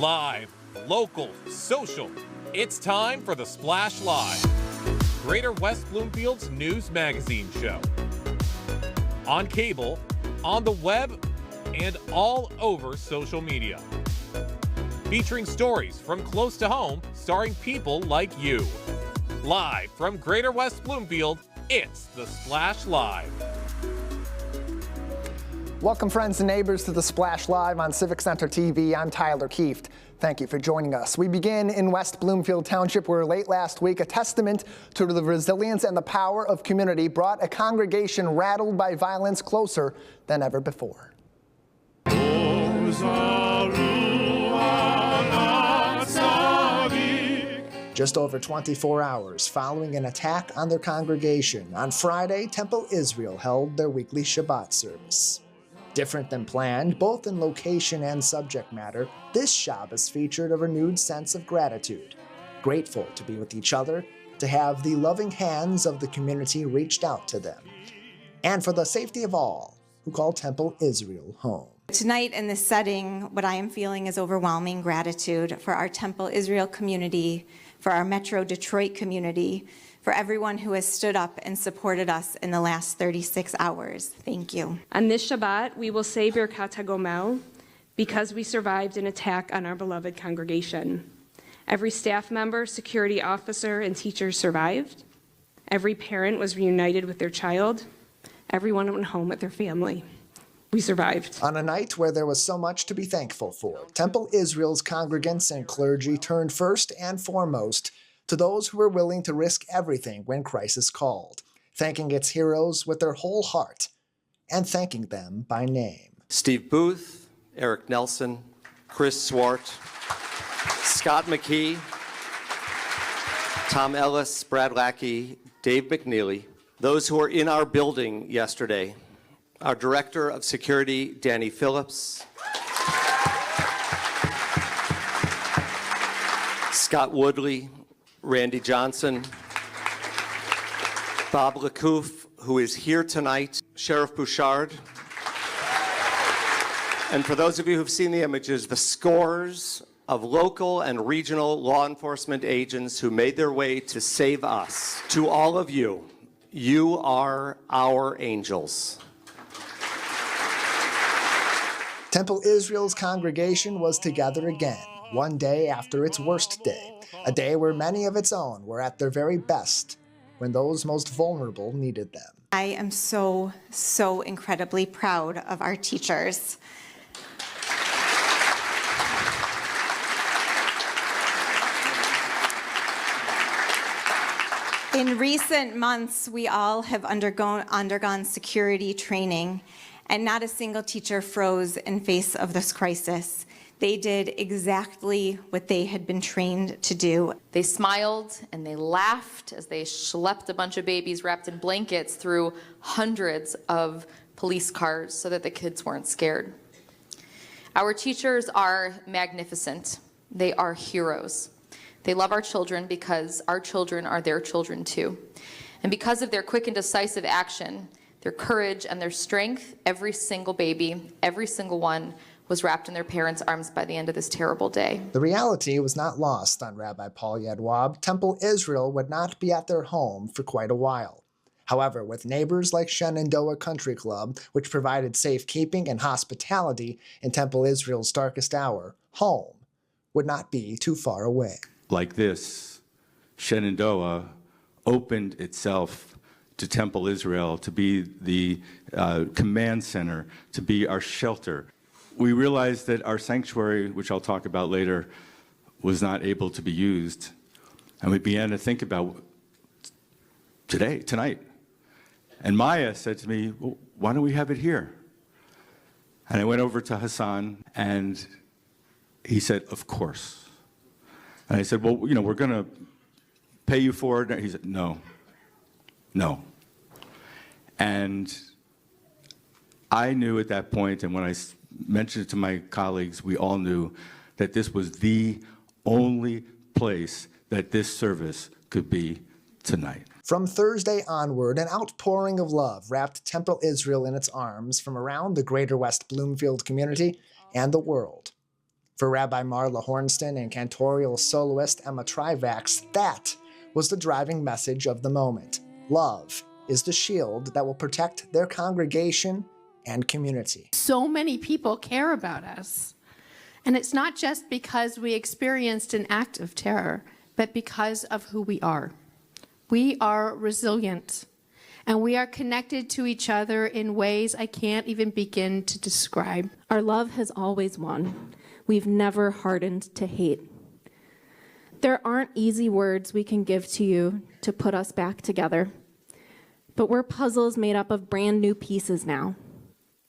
Live, local, social. It's time for the Splash Live, Greater West Bloomfield's news magazine show. On cable, on the web, and all over social media. Featuring stories from close to home, starring people like you. Live from Greater West Bloomfield, it's the Splash Live. Welcome, friends and neighbors, to the Splash Live on Civic Center TV. I'm Tyler Kieft. Thank you for joining us. We begin in West Bloomfield Township, where late last week, a testament to the resilience and the power of community brought a congregation rattled by violence closer than ever before. Just over 24 hours following an attack on their congregation, on Friday, Temple Israel held their weekly Shabbat service. Different than planned, both in location and subject matter, this Shabbos featured a renewed sense of gratitude. Grateful to be with each other, to have the loving hands of the community reached out to them, and for the safety of all who call Temple Israel home. Tonight in this setting, what I am feeling is overwhelming gratitude for our Temple Israel community, for our Metro Detroit community, for everyone who has stood up and supported us in the last 36 hours. Thank you. On this Shabbat, we will say Birkat HaGomel because we survived an attack on our beloved congregation. Every staff member, security officer, and teacher survived. Every parent was reunited with their child. Everyone went home with their family. We survived. On a night where there was so much to be thankful for, Temple Israel's congregants and clergy turned first and foremost to those who were willing to risk everything when crisis called, thanking its heroes with their whole heart and thanking them by name. Steve Booth, Eric Nelson, Chris Swart, Scott McKee, Tom Ellis, Brad Lackey, Dave McNeely, those who were in our building yesterday, our Director of Security, Danny Phillips, Scott Woodley, Randy Johnson, Bob LaCouf, who is here tonight, Sheriff Bouchard, and for those of you who've seen the images, the scores of local and regional law enforcement agents who made their way to save us. To all of you, you are our angels. Temple Israel's congregation was together again, one day after its worst day, a day where many of its own were at their very best when those most vulnerable needed them. I am so incredibly proud of our teachers. In recent months, we all have undergone security training, and not a single teacher froze in face of this crisis. They did exactly what they had been trained to do. They smiled and they laughed as they schlepped a bunch of babies wrapped in blankets through hundreds of police cars so that the kids weren't scared. Our teachers are magnificent. They are heroes. They love our children because our children are their children too. And because of their quick and decisive action, their courage and their strength, every single baby, every single one, was wrapped in their parents' arms by the end of this terrible day. The reality was not lost on Rabbi Paul Yadwab. Temple Israel would not be at their home for quite a while. However, with neighbors like Shenandoah Country Club, which provided safekeeping and hospitality in Temple Israel's darkest hour, home would not be too far away. Like this, Shenandoah opened itself to Temple Israel to be the command center, to be our shelter. We realized that our sanctuary, which I'll talk about later, was not able to be used. And we began to think about tonight. And Maya said to me, well, why don't we have it here? And I went over to Hassan, and he said, of course. And I said, well, you know, we're going to pay you for it. And he said, no. And I knew at that point, and when I mentioned it to my colleagues, we all knew that this was the only place that this service could be tonight. From Thursday onward, an outpouring of love wrapped Temple Israel in its arms from around the greater West Bloomfield community and the world. For Rabbi Marla Hornston and cantorial soloist Emma Trivax, that was the driving message of the moment. Love is the shield that will protect their congregation and community. So many people care about us. And it's not just because we experienced an act of terror, but because of who we are. We are resilient, and we are connected to each other in ways I can't even begin to describe. Our love has always won. We've never hardened to hate. There aren't easy words we can give to you to put us back together, but we're puzzles made up of brand new pieces now.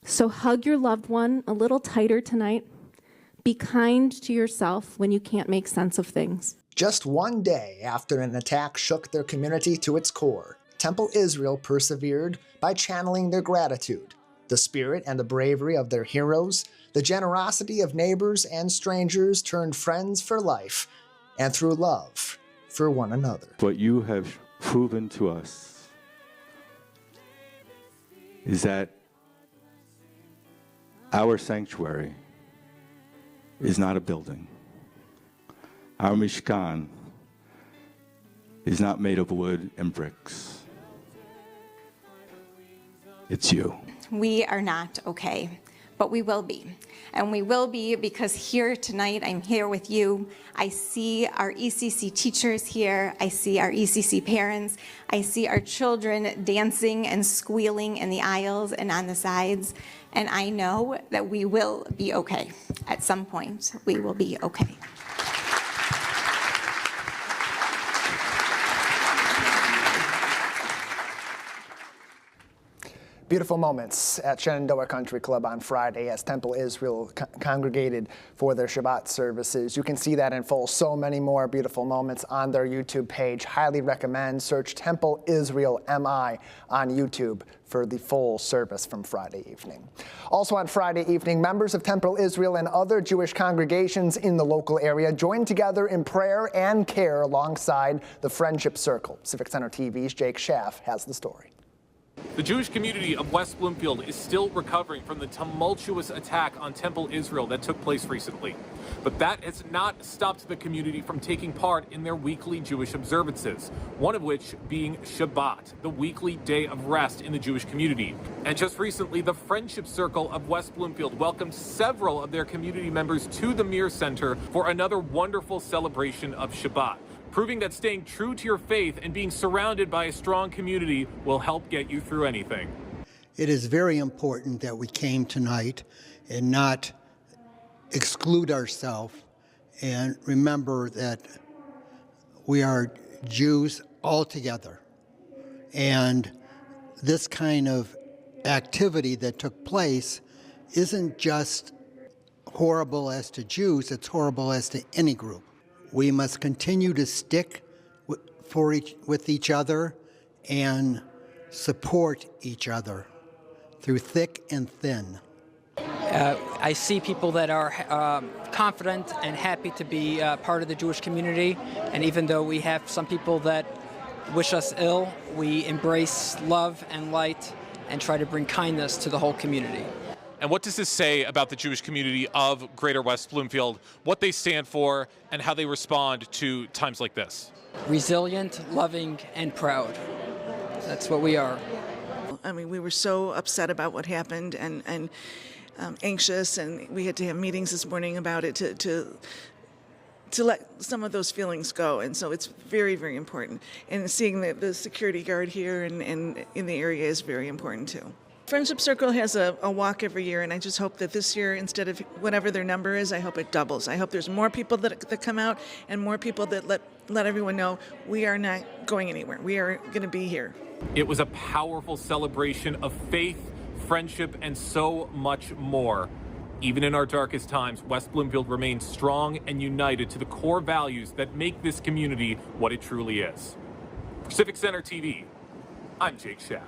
So hug your loved one a little tighter tonight. Be kind to yourself when you can't make sense of things. Just one day after an attack shook their community to its core, Temple Israel persevered by channeling their gratitude, the spirit and the bravery of their heroes, the generosity of neighbors and strangers turned friends for life, and through love for one another. What you have proven to us is that our sanctuary is not a building. Our Mishkan is not made of wood and bricks. It's you. We are not okay, but we will be. And we will be because here tonight, I'm here with you. I see our ECC teachers here. I see our ECC parents. I see our children dancing and squealing in the aisles and on the sides. And I know that we will be okay. At some point, we will be okay. Beautiful moments at Shenandoah Country Club on Friday as Temple Israel congregated for their Shabbat services. You can see that in full. So many more beautiful moments on their YouTube page. Highly recommend. Search Temple Israel MI on YouTube for the full service from Friday evening. Also on Friday evening, members of Temple Israel and other Jewish congregations in the local area joined together in prayer and care alongside the Friendship Circle. Civic Center TV's Jake Schaff has the story. The Jewish community of West Bloomfield is still recovering from the tumultuous attack on Temple Israel that took place recently. But that has not stopped the community from taking part in their weekly Jewish observances, one of which being Shabbat, the weekly day of rest in the Jewish community. And just recently, the Friendship Circle of West Bloomfield welcomed several of their community members to the Mir Center for another wonderful celebration of Shabbat, proving that staying true to your faith and being surrounded by a strong community will help get you through anything. It is very important that we came tonight and not exclude ourselves and remember that we are Jews all together. And this kind of activity that took place isn't just horrible as to Jews, it's horrible as to any group. We must continue to stick with each other and support each other through thick and thin. I see people that are confident and happy to be part of the Jewish community, and even though we have some people that wish us ill, we embrace love and light and try to bring kindness to the whole community. And what does this say about the Jewish community of Greater West Bloomfield, what they stand for, and how they respond to times like this? Resilient, loving, and proud. That's what we are. I mean, we were so upset about what happened and anxious, and we had to have meetings this morning about it to let some of those feelings go. And so it's very, very important. And seeing the security guard here and in the area is very important too. Friendship Circle has a walk every year, and I just hope that this year, instead of whatever their number is, I hope it doubles. I hope there's more people that come out and more people that let everyone know we are not going anywhere. We are going to be here. It was a powerful celebration of faith, friendship, and so much more. Even in our darkest times, West Bloomfield remains strong and united to the core values that make this community what it truly is. For Civic Center TV, I'm Jake Schaff.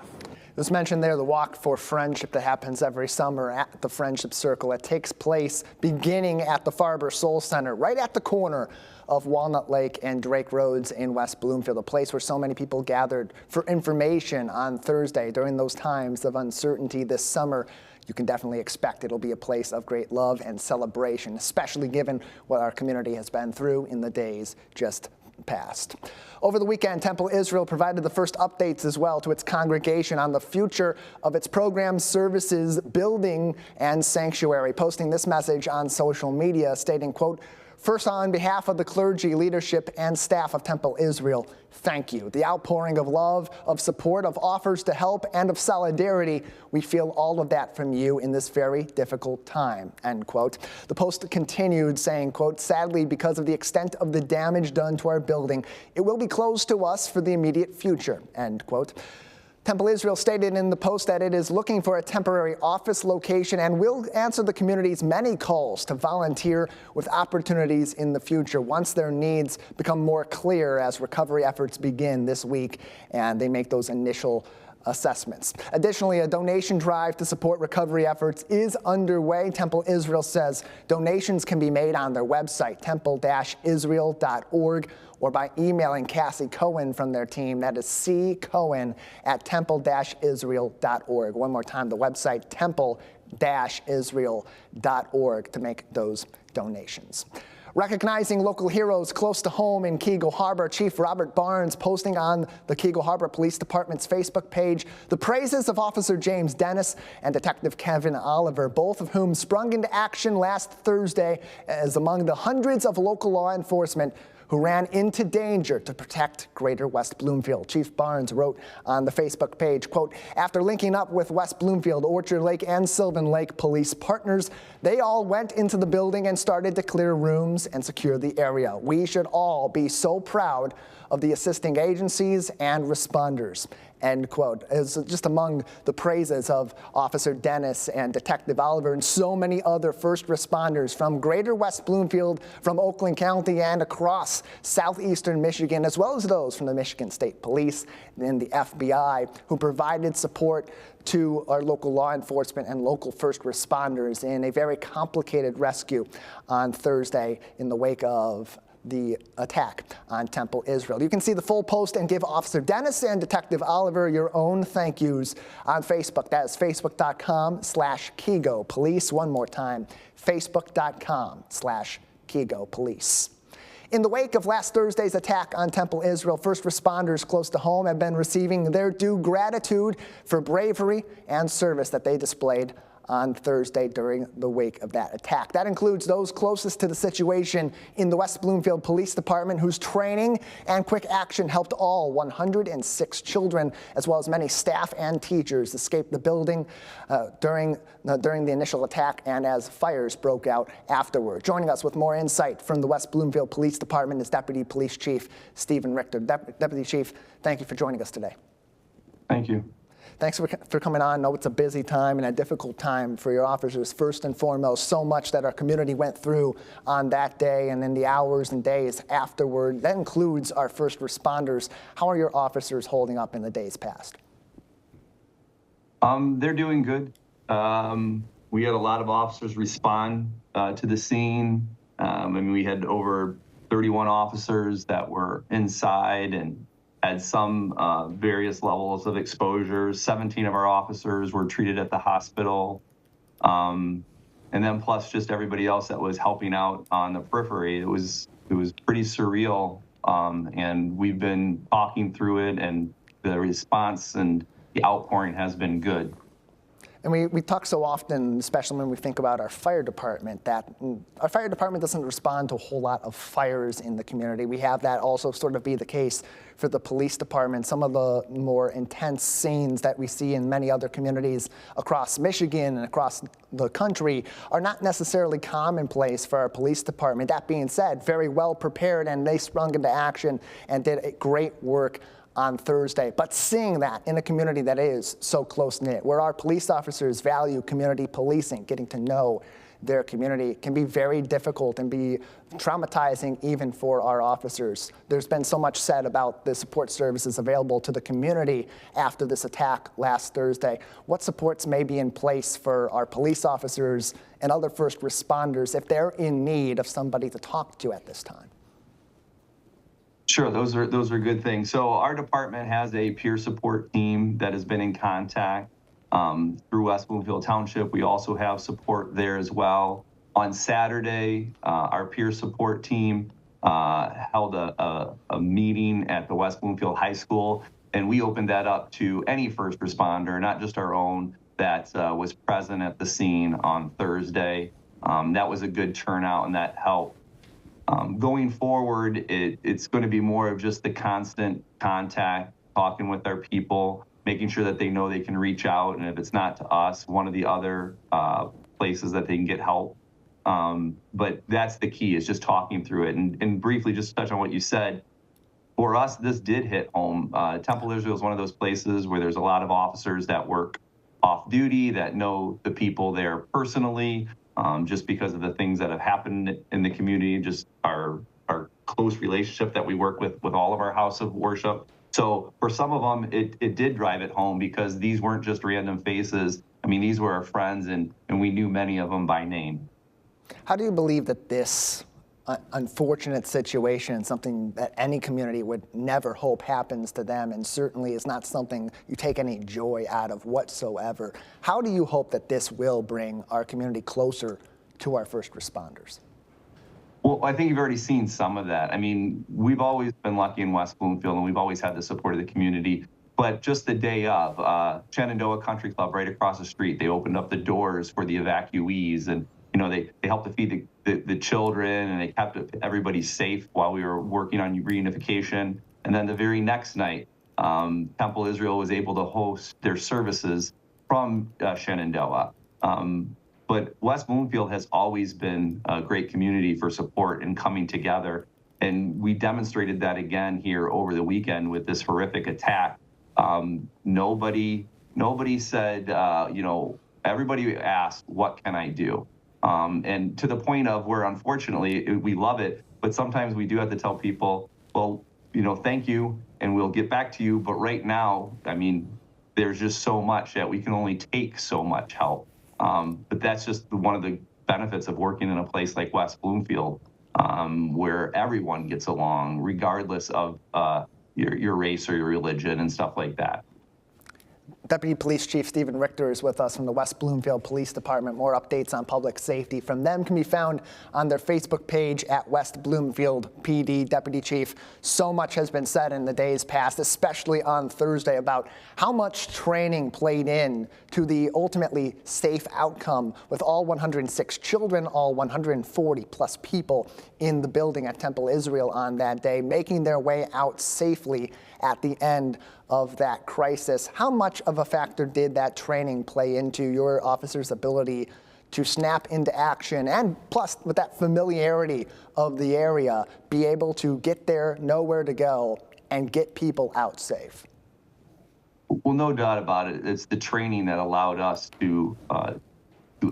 As mentioned there, the Walk for Friendship that happens every summer at the Friendship Circle. It takes place beginning at the Farber Soul Center, right at the corner of Walnut Lake and Drake Roads in West Bloomfield, a place where so many people gathered for information on Thursday during those times of uncertainty this summer. you can definitely expect it'll be a place of great love and celebration, especially given what our community has been through in the days just past. Over the weekend, Temple Israel provided the first updates as well to its congregation on the future of its programs, services, building, and sanctuary, posting this message on social media stating, quote, "First, on behalf of the clergy, leadership, and staff of Temple Israel, thank you. The outpouring of love, of support, of offers to help, and of solidarity, we feel all of that from you in this very difficult time," end quote. The post continued saying, quote, "Sadly, because of the extent of the damage done to our building, it will be closed to us for the immediate future," end quote. Temple Israel stated in the post that it is looking for a temporary office location and will answer the community's many calls to volunteer with opportunities in the future once their needs become more clear as recovery efforts begin this week and they make those initial assessments. Additionally, a donation drive to support recovery efforts is underway. Temple Israel says donations can be made on their website, temple-israel.org, or by emailing Cassie Cohen from their team. That is ccohen@temple-israel.org. One more time, the website, temple-israel.org, to make those donations. Recognizing local heroes close to home in Keego Harbor, Chief Robert Barnes posting on the Keego Harbor Police Department's Facebook page the praises of Officer James Dennis and Detective Kevin Oliver, both of whom sprung into action last Thursday as among the hundreds of local law enforcement who ran into danger to protect Greater West Bloomfield. Chief Barnes wrote on the Facebook page, quote, "After linking up with West Bloomfield, Orchard Lake, and Sylvan Lake police partners, they all went into the building and started to clear rooms and secure the area. We should all be so proud of the assisting agencies and responders," end quote. It's just among the praises of Officer Dennis and Detective Oliver and so many other first responders from Greater West Bloomfield, from Oakland County, and across southeastern Michigan, as well as those from the Michigan State Police and the FBI, who provided support to our local law enforcement and local first responders in a very complicated rescue on Thursday in the wake of the attack on Temple Israel. You can see the full post and give Officer Dennis and Detective Oliver your own thank yous on Facebook. That is facebook.com/Keego Police. One more time, facebook.com/Keego Police. In the wake of last Thursday's attack on Temple Israel, first responders close to home have been receiving their due gratitude for bravery and service that they displayed on Thursday during the wake of that attack. That includes those closest to the situation in the West Bloomfield Police Department, whose training and quick action helped all 106 children, as well as many staff and teachers, escape the building during the initial attack and as fires broke out afterward. Joining us with more insight from the West Bloomfield Police Department is Deputy Police Chief Stephen Richter. Deputy Chief, thank you for joining us today. Thank you. Thanks for coming on. I know it's a busy time and a difficult time for your officers, first and foremost. So much that our community went through on that day and in the hours and days afterward. That includes our first responders. How are your officers holding up in the days past? They're doing good. We had a lot of officers respond to the scene. We had over 31 officers that were inside and had some various levels of exposure. 17 of our officers were treated at the hospital. And then plus just everybody else that was helping out on the periphery. It was pretty surreal. And we've been talking through it, and the response and the outpouring has been good. And we talk so often, especially when we think about our fire department, that our fire department doesn't respond to a whole lot of fires in the community. We have that also sort of be the case for the police department. Some of the more intense scenes that we see in many other communities across Michigan and across the country are not necessarily commonplace for our police department. That being said, very well prepared, and they sprung into action and did great work on Thursday. But seeing that in a community that is so close-knit, where our police officers value community policing, getting to know their community, can be very difficult and be traumatizing even for our officers. There's been so much said about the support services available to the community after this attack last Thursday. What supports may be in place for our police officers and other first responders if they're in need of somebody to talk to at this time? Sure, those are good things. So our department has a peer support team that has been in contact through West Bloomfield Township. We also have support there as well. On Saturday, our peer support team held a meeting at the West Bloomfield High School, and we opened that up to any first responder, not just our own, that was present at the scene on Thursday. That was a good turnout, and that helped. Going forward, it's going to be more of just the constant contact, talking with our people, making sure that they know they can reach out, and if it's not to us, one of the other places that they can get help. But that's the key, is just talking through it. And briefly, just to touch on what you said, for us, this did hit home. Temple Israel is one of those places where there's a lot of officers that work off duty, that know the people there personally, just because of the things that have happened in the community, just our close relationship that we work with all of our house of worship. So for some of them, it did drive it home, because these weren't just random faces. I mean, these were our friends, and we knew many of them by name. How do you believe that this unfortunate situation, something that any community would never hope happens to them, and certainly is not something you take any joy out of whatsoever, how do you hope that this will bring our community closer to our first responders? Well, I think you've already seen some of that. I mean, we've always been lucky in West Bloomfield, and we've always had the support of the community. But just the day of, Shenandoah Country Club right across the street, they opened up the doors for the evacuees, and they helped to feed the children, and they kept everybody safe while we were working on reunification. And then the very next night, Temple Israel was able to host their services from Shenandoah. But West Bloomfield has always been a great community for support and coming together. And we demonstrated that again here over the weekend with this horrific attack. Nobody said, everybody asked, what can I do? And to the point of where, unfortunately, we love it, but sometimes we do have to tell people, well, thank you, and we'll get back to you. But right now, I mean, there's just so much that we can only take so much help. But that's just one of the benefits of working in a place like West Bloomfield, where everyone gets along, regardless of your race or your religion and stuff like that. Deputy Police Chief Stephen Richter is with us from the West Bloomfield Police Department. More updates on public safety from them can be found on their Facebook page at West Bloomfield PD. Deputy Chief, so much has been said in the days past, especially on Thursday, about how much training played in to the ultimately safe outcome with all 106 children, all 140 plus people in the building at Temple Israel on that day, making their way out safely at the end of that crisis. How much of a factor did that training play into your officers' ability to snap into action, and plus with that familiarity of the area, be able to get there, know where to go, and get people out safe? Well, no doubt about it. It's the training that allowed us to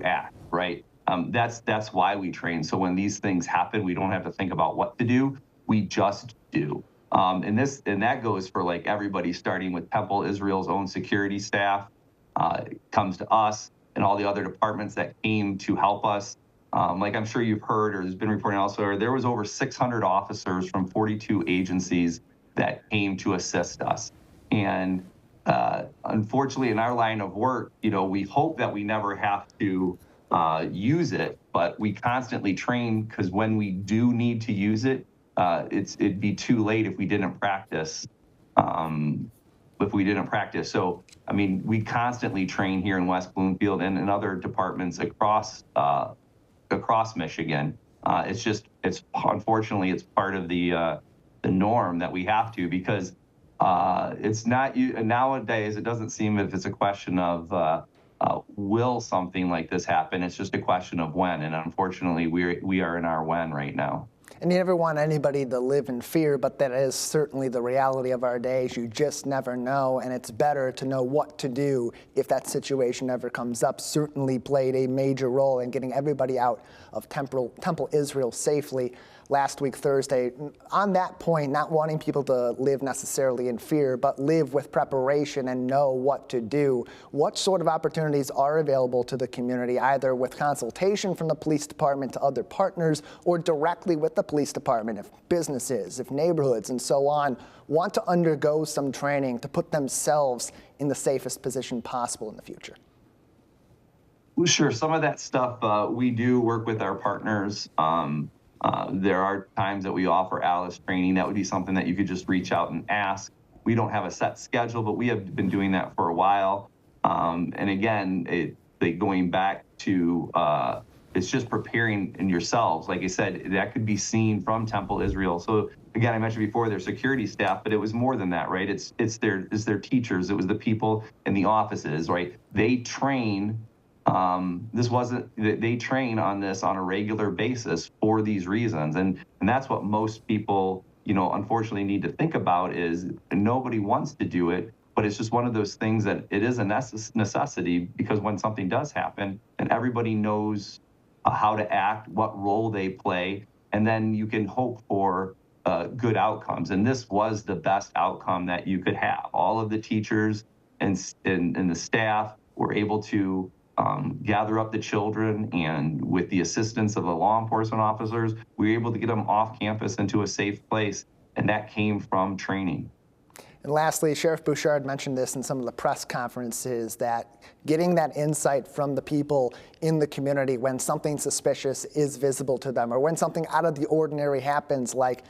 act, right? That's why we train. So when these things happen, we don't have to think about what to do. We just do. And that goes for like everybody, starting with Temple Israel's own security staff, comes to us and all the other departments that came to help us. Like I'm sure you've heard, or there's been reporting elsewhere, there was over 600 officers from 42 agencies that came to assist us. And unfortunately, in our line of work, we hope that we never have to use it, but we constantly train, because when we do need to use it, it'd be too late if we didn't practice. So, I mean, we constantly train here in West Bloomfield and in other departments across Michigan. Unfortunately, it's part of the norm that we have to, because it's not nowadays. It doesn't seem if it's a question of will something like this happen. It's just a question of when, and unfortunately, we are in our when right now. And you never want anybody to live in fear, but that is certainly the reality of our days. You just never know, and it's better to know what to do if that situation ever comes up. Certainly played a major role in getting everybody out of Temple Israel safely last week Thursday. On that point, not wanting people to live necessarily in fear, but live with preparation and know what to do, what sort of opportunities are available to the community, either with consultation from the police department to other partners or directly with the police department, if businesses, if neighborhoods, and so on want to undergo some training to put themselves in the safest position possible in the future? Well, sure. Some of that stuff we do work with our partners. There are times that we offer ALICE training. That would be something that you could just reach out and ask. We don't have a set schedule, but we have been doing that for a while. And again, going back to it's just preparing in yourselves. Like I said, that could be seen from Temple Israel. So again, I mentioned before their security staff, but it was more than that, right? It's their teachers. It was the people in the offices, right? They train. They train on this on a regular basis for these reasons. And that's what most people, unfortunately need to think about is nobody wants to do it, but it's just one of those things that it is a necessity because when something does happen and everybody knows how to act, what role they play, and then you can hope for good outcomes. And this was the best outcome that you could have. All of the teachers and the staff were able to gather up the children, and with the assistance of the law enforcement officers, we were able to get them off campus into a safe place, and that came from training. And lastly, Sheriff Bouchard mentioned this in some of the press conferences, that getting that insight from the people in the community when something suspicious is visible to them or when something out of the ordinary happens, like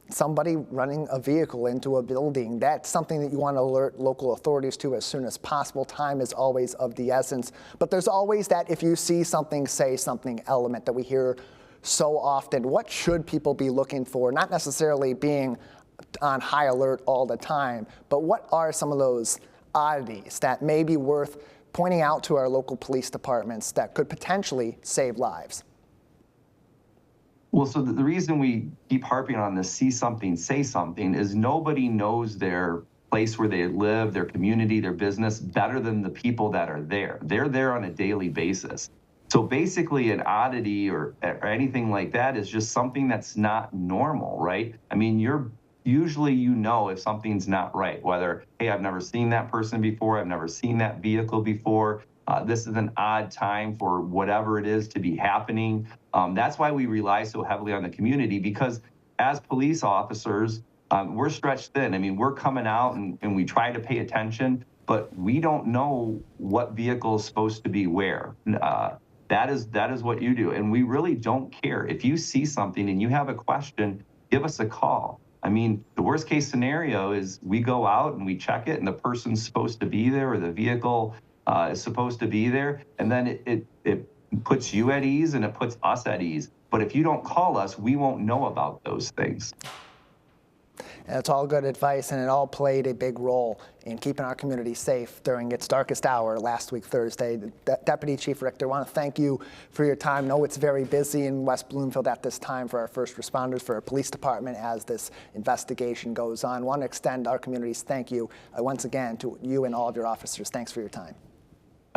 somebody running a vehicle into a building, that's something that you want to alert local authorities to as soon as possible. Time is always of the essence. But there's always that if you see something, say something element that we hear so often. What should people be looking for? Not necessarily being on high alert all the time, but what are some of those oddities that may be worth pointing out to our local police departments that could potentially save lives? Well, so the reason we keep harping on this see something, say something is nobody knows their place where they live, their community, their business better than the people that are there. They're there on a daily basis. So basically an oddity or anything like that is just something that's not normal, right? I mean, usually if something's not right, whether, hey, I've never seen that person before, I've never seen that vehicle before, this is an odd time for whatever it is to be happening. That's why we rely so heavily on the community, because as police officers, we're stretched thin. I mean, we're coming out and we try to pay attention, but we don't know what vehicle is supposed to be where. That is what you do. And we really don't care. If you see something and you have a question, give us a call. I mean, the worst case scenario is we go out and we check it and the person's supposed to be there or the vehicle is supposed to be there. And then it puts you at ease and it puts us at ease. But if you don't call us, we won't know about those things. And it's all good advice, and it all played a big role in keeping our community safe during its darkest hour last week, Thursday. Deputy Chief Richter, I want to thank you for your time. I know it's very busy in West Bloomfield at this time for our first responders, for our police department as this investigation goes on. I want to extend our community's thank you once again to you and all of your officers. Thanks for your time.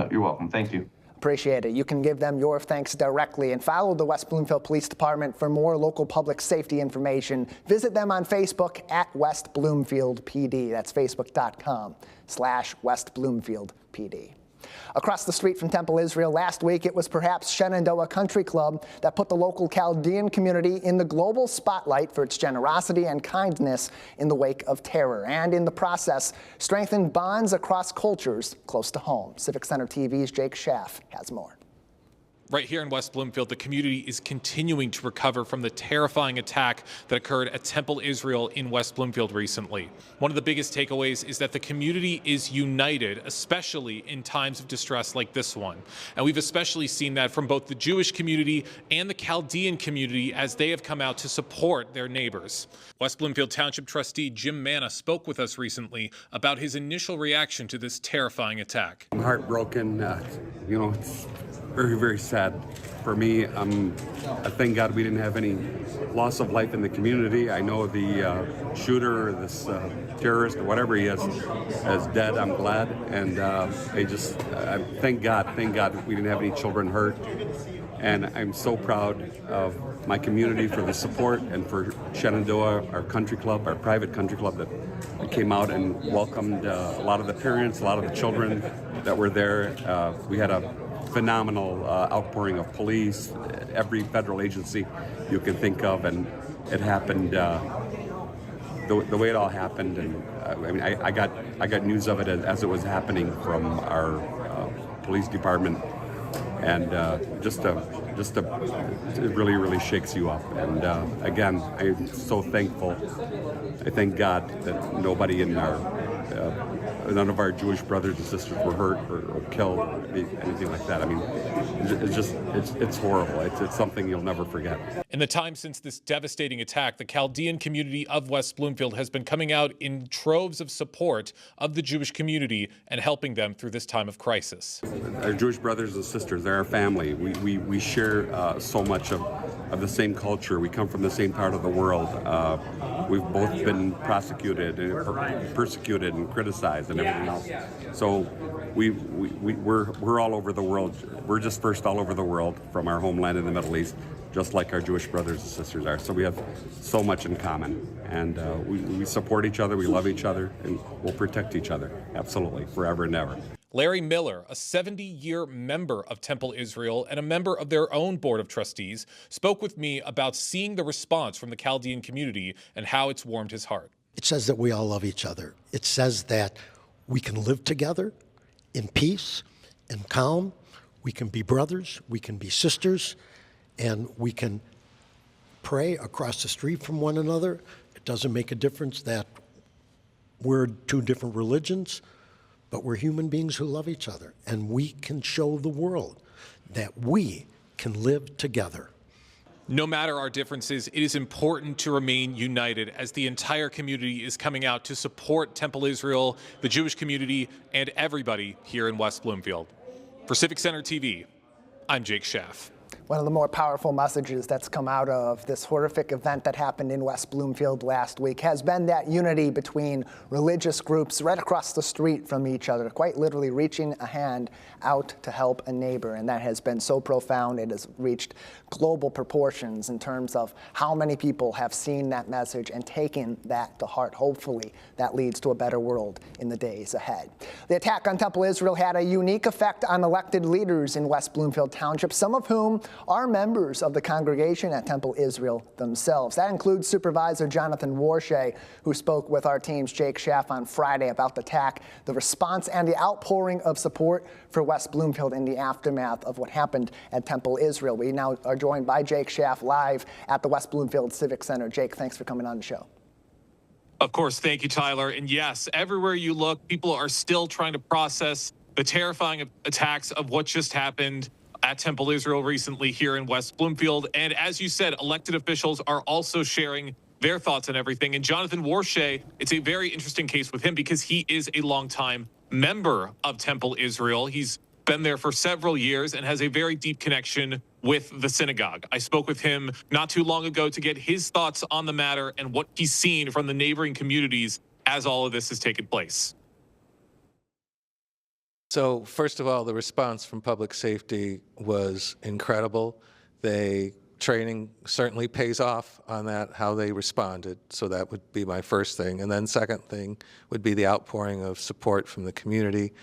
You're welcome. Thank you. Appreciate it. You can give them your thanks directly and follow the West Bloomfield Police Department for more local public safety information. Visit them on Facebook at West Bloomfield PD. That's facebook.com/West Bloomfield PD. Across the street from Temple Israel last week, it was perhaps Shenandoah Country Club that put the local Chaldean community in the global spotlight for its generosity and kindness in the wake of terror, and in the process, strengthened bonds across cultures close to home. Civic Center TV's Jake Schaff has more. Right here in West Bloomfield, the community is continuing to recover from the terrifying attack that occurred at Temple Israel in West Bloomfield recently. One of the biggest takeaways is that the community is united, especially in times of distress like this one. And we've especially seen that from both the Jewish community and the Chaldean community as they have come out to support their neighbors. West Bloomfield Township trustee Jim Manna spoke with us recently about his initial reaction to this terrifying attack. I'm heartbroken. It's very, very sad for me. I thank God we didn't have any loss of life in the community. I know the shooter, or this terrorist, or whatever he is dead. I'm glad, and thank God we didn't have any children hurt. And I'm so proud of my community for the support, and for Shenandoah, our country club, our private country club that came out and welcomed a lot of the parents, a lot of the children that were there. We had a phenomenal outpouring of police, every federal agency you can think of, and it happened the way it all happened. And I mean, I got news of it as it was happening from our police department, and it really shakes you up. And again, I'm so thankful. I thank God that nobody in none of our Jewish brothers and sisters were hurt or killed, or anything like that. I mean, it's horrible. It's something you'll never forget. In the time since this devastating attack, the Chaldean community of West Bloomfield has been coming out in troves of support of the Jewish community and helping them through this time of crisis. Our Jewish brothers and sisters, they're our family. We share so much of the same culture. We come from the same part of the world. We've both been prosecuted and persecuted and criticized and everything else. So we're all over the world. We're dispersed all over the world from our homeland in the Middle East, just like our Jewish brothers and sisters are. So we have so much in common, and we support each other, we love each other, and we'll protect each other, absolutely, forever and ever. Larry Miller, a 70-year member of Temple Israel and a member of their own board of trustees, spoke with me about seeing the response from the Chaldean community and how it's warmed his heart. It says that we all love each other. It says that we can live together in peace and calm. We can be brothers, we can be sisters, and we can pray across the street from one another. It doesn't make a difference that we're two different religions, but we're human beings who love each other, and we can show the world that we can live together. No matter our differences, it is important to remain united as the entire community is coming out to support Temple Israel, the Jewish community, and everybody here in West Bloomfield. For Civic Center TV, I'm Jake Schaff. One of the more powerful messages that's come out of this horrific event that happened in West Bloomfield last week has been that unity between religious groups right across the street from each other, quite literally reaching a hand out to help a neighbor. And that has been so profound. It has reached global proportions in terms of how many people have seen that message and taken that to heart. Hopefully, that leads to a better world in the days ahead. The attack on Temple Israel had a unique effect on elected leaders in West Bloomfield Township, some of whom are members of the congregation at Temple Israel themselves. That includes Supervisor Jonathan Warshay, who spoke with our team's Jake Schaff on Friday about the attack, the response, and the outpouring of support for West Bloomfield in the aftermath of what happened at Temple Israel. We now are joined by Jake Schaff live at the West Bloomfield Civic Center. Jake, thanks for coming on the show. Of course, thank you, Tyler. And yes, everywhere you look, people are still trying to process the terrifying attacks of what just happened at Temple Israel recently here in West Bloomfield. And as you said, elected officials are also sharing their thoughts on everything. And Jonathan Warshay, it's a very interesting case with him because he is a longtime member of Temple Israel. He's been there for several years and has a very deep connection with the synagogue. I spoke with him not too long ago to get his thoughts on the matter and what he's seen from the neighboring communities as all of this has taken place. So first of all, the response from public safety was incredible. Training certainly pays off on that, how they responded. So that would be my first thing. And then second thing would be the outpouring of support from the community.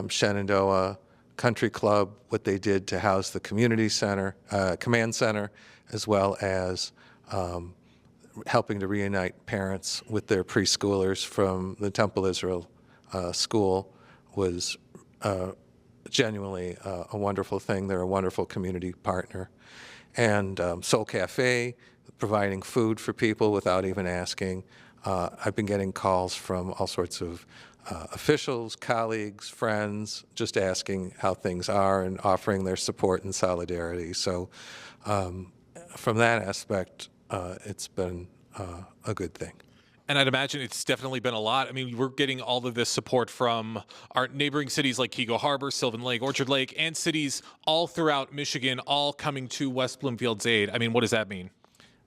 Shenandoah Country Club, what they did to house the community center, command center, as well as helping to reunite parents with their preschoolers from the Temple Israel school was genuinely a wonderful thing. They're a wonderful community partner. And Soul Cafe, providing food for people without even asking. I've been getting calls from all sorts of officials, colleagues, friends, just asking how things are and offering their support and solidarity. So from that aspect, it's been a good thing. And I'd imagine it's definitely been a lot. I mean, we're getting all of this support from our neighboring cities like Keego Harbor, Sylvan Lake, Orchard Lake, and cities all throughout Michigan, all coming to West Bloomfield's aid. I mean, what does that mean?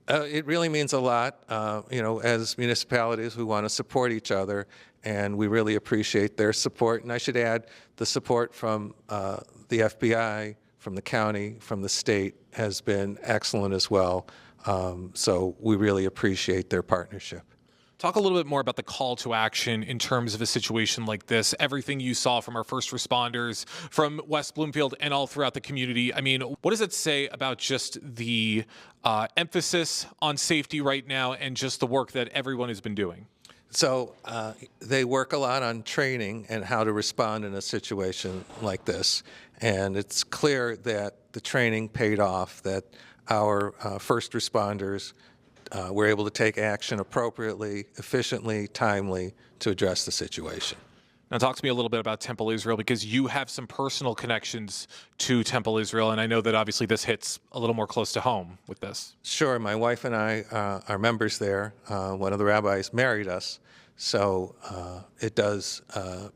It really means a lot, as municipalities, we want to support each other, and we really appreciate their support. And I should add the support from the FBI, from the county, from the state has been excellent as well. So we really appreciate their partnership. Talk a little bit more about the call to action in terms of a situation like this. Everything you saw from our first responders, from West Bloomfield and all throughout the community. I mean, what does it say about just the emphasis on safety right now and just the work that everyone has been doing? So they work a lot on training and how to respond in a situation like this. And it's clear that the training paid off, that our first responders were able to take action appropriately, efficiently, timely to address the situation. Now talk to me a little bit about Temple Israel, because you have some personal connections to Temple Israel, and I know that obviously this hits a little more close to home with this. Sure, my wife and I are members there. One of the rabbis married us, so it does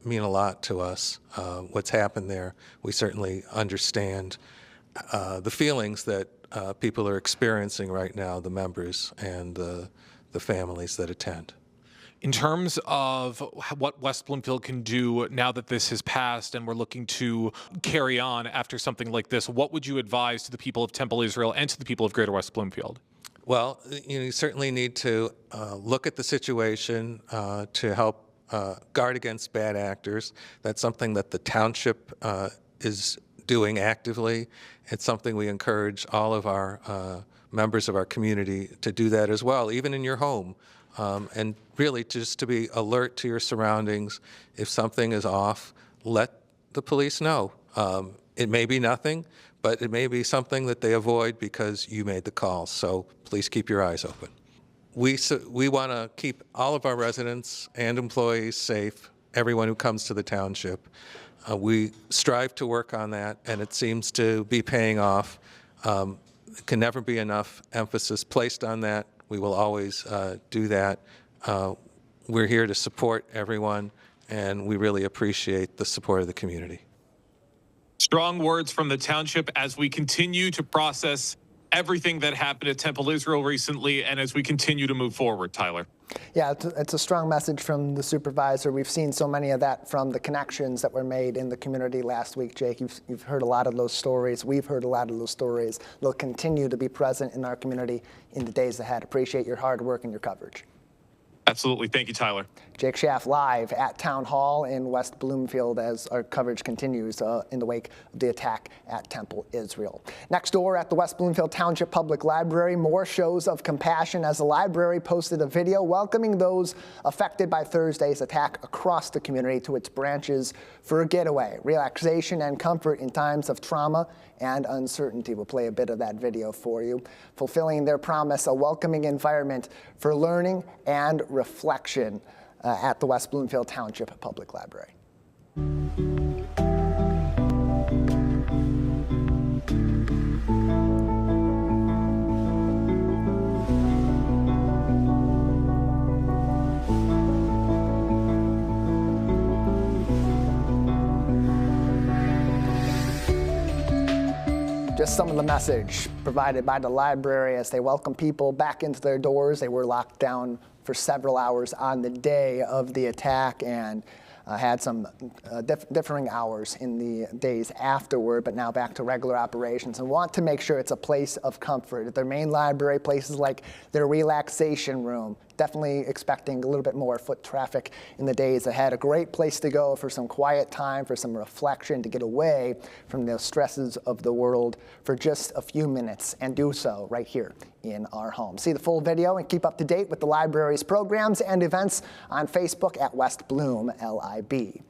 mean a lot to us what's happened there. We certainly understand the feelings that people are experiencing right now, the members and the families that attend. In terms of what West Bloomfield can do now that this has passed and we're looking to carry on after something like this, what would you advise to the people of Temple Israel and to the people of Greater West Bloomfield? Well, you certainly need to look at the situation to help guard against bad actors. That's something that the township is doing actively. It's something we encourage all of our members of our community to do that as well, even in your home. And really just to be alert to your surroundings. If something is off, let the police know. It may be nothing, but it may be something that they avoid because you made the call. So please keep your eyes open. We want to keep all of our residents and employees safe, everyone who comes to the township. We strive to work on that, and it seems to be paying off. Can never be enough emphasis placed on that. We will always do that. We're here to support everyone, and we really appreciate the support of the community. Strong words from the township as we continue to process everything that happened at Temple Israel recently and as we continue to move forward, Tyler. Yeah, it's a strong message from the supervisor. We've seen so many of that from the connections that were made in the community last week, Jake. You've heard a lot of those stories. We've heard a lot of those stories. They'll continue to be present in our community in the days ahead. Appreciate your hard work and your coverage. Absolutely. Thank you, Tyler. Jake Schaff live at Town Hall in West Bloomfield as our coverage continues in the wake of the attack at Temple Israel. Next door at the West Bloomfield Township Public Library, more shows of compassion as the library posted a video welcoming those affected by Thursday's attack across the community to its branches for a getaway, relaxation, and comfort in times of trauma and uncertainty. We'll play a bit of that video for you. Fulfilling their promise, a welcoming environment for learning and reflection at the West Bloomfield Township Public Library. Just some of the message provided by the library as they welcome people back into their doors. They were locked down for several hours on the day of the attack and had some differing hours in the days afterward, but now back to regular operations and want to make sure it's a place of comfort. At their main library, places like their relaxation room, definitely expecting a little bit more foot traffic in the days ahead. A great place to go for some quiet time, for some reflection, to get away from the stresses of the world for just a few minutes, and do so right here in our home. See the full video and keep up to date with the library's programs and events on Facebook at West Bloom LIB.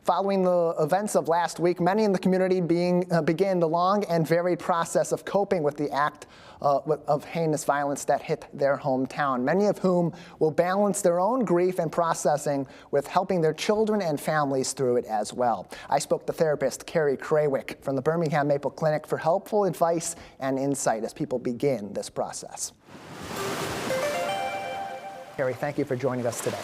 Following the events of last week, many in the community began the long and varied process of coping with the act of heinous violence that hit their hometown, many of whom will balance their own grief and processing with helping their children and families through it as well. I spoke to therapist Carrie Krawick from the Birmingham Maple Clinic for helpful advice and insight as people begin this process. Carrie, thank you for joining us today.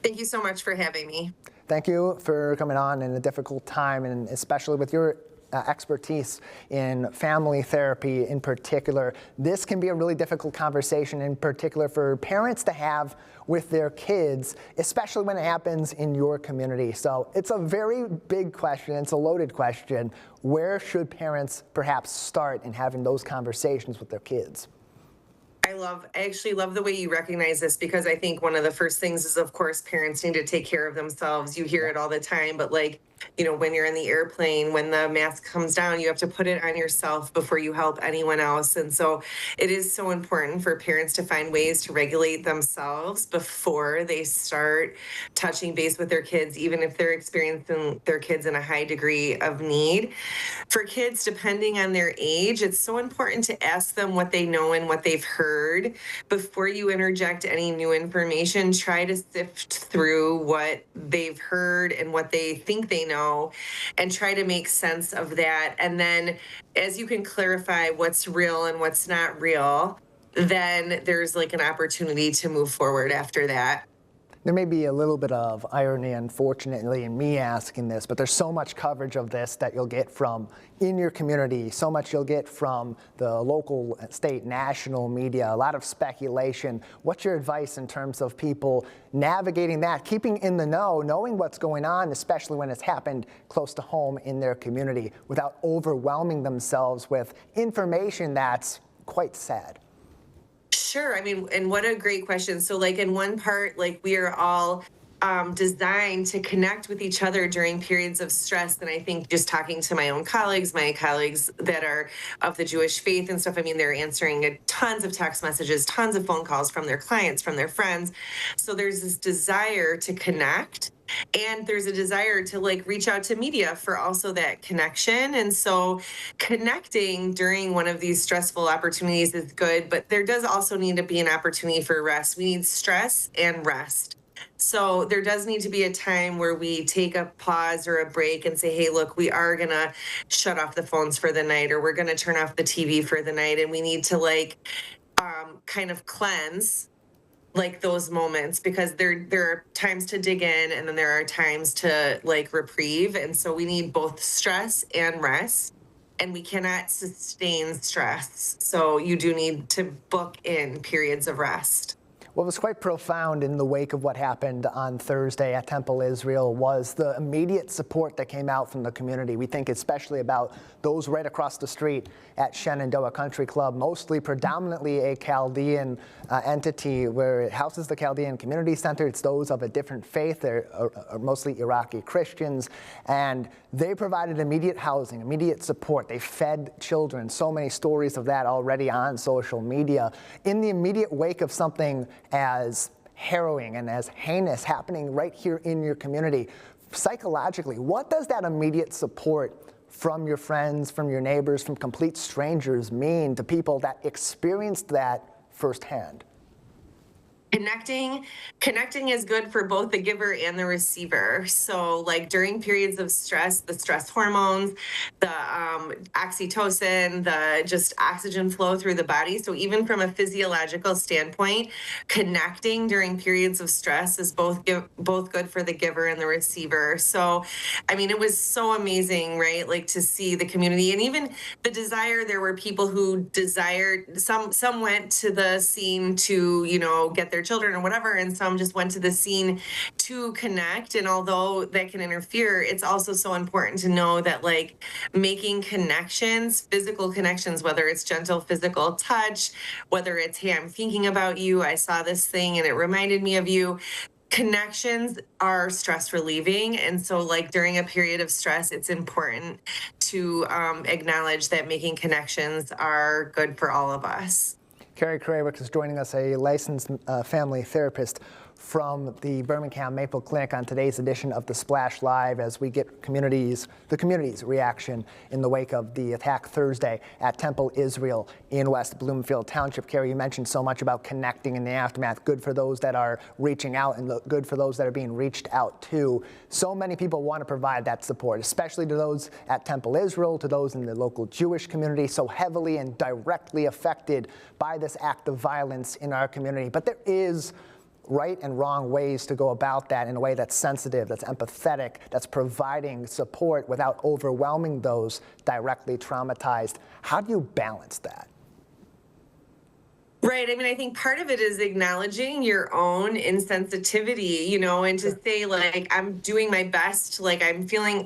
Thank you so much for having me. Thank you for coming on in a difficult time, and especially with your expertise in family therapy in particular. This can be a really difficult conversation, in particular for parents to have with their kids, especially when it happens in your community. So it's a very big question. It's a loaded question. Where should parents perhaps start in having those conversations with their kids? I actually love the way you recognize this, because I think one of the first things is, of course, parents need to take care of themselves. You hear it all the time, but like, you know, when you're in the airplane, when the mask comes down, you have to put it on yourself before you help anyone else. And so it is so important for parents to find ways to regulate themselves before they start touching base with their kids, even if they're experiencing their kids in a high degree of need. For kids, depending on their age, it's so important to ask them what they know and what they've heard. Before you interject any new information, try to sift through what they've heard and what they think they know, and try to make sense of that. And then as you can clarify what's real and what's not real, then there's like an opportunity to move forward after that. There may be a little bit of irony, unfortunately, in me asking this, but there's so much coverage of this that you'll get from in your community, so much you'll get from the local, state, national media, a lot of speculation. What's your advice in terms of people navigating that, keeping in the know, knowing what's going on, especially when it's happened close to home in their community, without overwhelming themselves with information that's quite sad? Sure. I mean, and what a great question. So like in one part, like we are all designed to connect with each other during periods of stress. And I think just talking to my own colleagues, my colleagues that are of the Jewish faith and stuff, I mean, they're answering tons of text messages, tons of phone calls from their clients, from their friends. So there's this desire to connect. And there's a desire to like reach out to media for also that connection. And so connecting during one of these stressful opportunities is good, but there does also need to be an opportunity for rest. We need stress and rest. So there does need to be a time where we take a pause or a break and say, hey, look, we are going to shut off the phones for the night, or we're going to turn off the TV for the night. And we need to like kind of cleanse like those moments, because there are times to dig in and then there are times to like reprieve. And so we need both stress and rest, and we cannot sustain stress. So you do need to book in periods of rest. What was quite profound in the wake of what happened on Thursday at Temple Israel was the immediate support that came out from the community. We think especially about those right across the street at Shenandoah Country Club, predominantly a Chaldean entity where it houses the Chaldean Community Center. It's those of a different faith. They're mostly Iraqi Christians, and they provided immediate housing, immediate support. They fed children. So many stories of that already on social media. In the immediate wake of something as harrowing and as heinous happening right here in your community, psychologically, what does that immediate support from your friends, from your neighbors, from complete strangers mean to people that experienced that firsthand? Connecting is good for both the giver and the receiver. So like during periods of stress, the stress hormones, the oxytocin, the just oxygen flow through the body. So even from a physiological standpoint, connecting during periods of stress is both good for the giver and the receiver. So, I mean, it was so amazing, right? Like to see the community, and even the desire. There were people who desired, some went to the scene to, you know, get their children or whatever, and some just went to the scene to connect. And although that can interfere, it's also so important to know that like making connections, physical connections, whether it's gentle physical touch, whether it's, hey, I'm thinking about you, I saw this thing and it reminded me of you. Connections are stress relieving. And so like during a period of stress, it's important to acknowledge that making connections are good for all of us. Carrie Krawick is joining us, a licensed family therapist from the Birmingham Maple Clinic, on today's edition of the Splash Live, as we get the community's reaction in the wake of the attack Thursday at Temple Israel in West Bloomfield Township. Carrie, you mentioned so much about connecting in the aftermath. Good for those that are reaching out, and good for those that are being reached out to. So many people want to provide that support, especially to those at Temple Israel, to those in the local Jewish community, so heavily and directly affected by this act of violence in our community. But there is right and wrong ways to go about that in a way that's sensitive, that's empathetic, that's providing support without overwhelming those directly traumatized. How do you balance that? Right. I mean, I think part of it is acknowledging your own insensitivity, you know, and to say like, I'm doing my best, like I'm feeling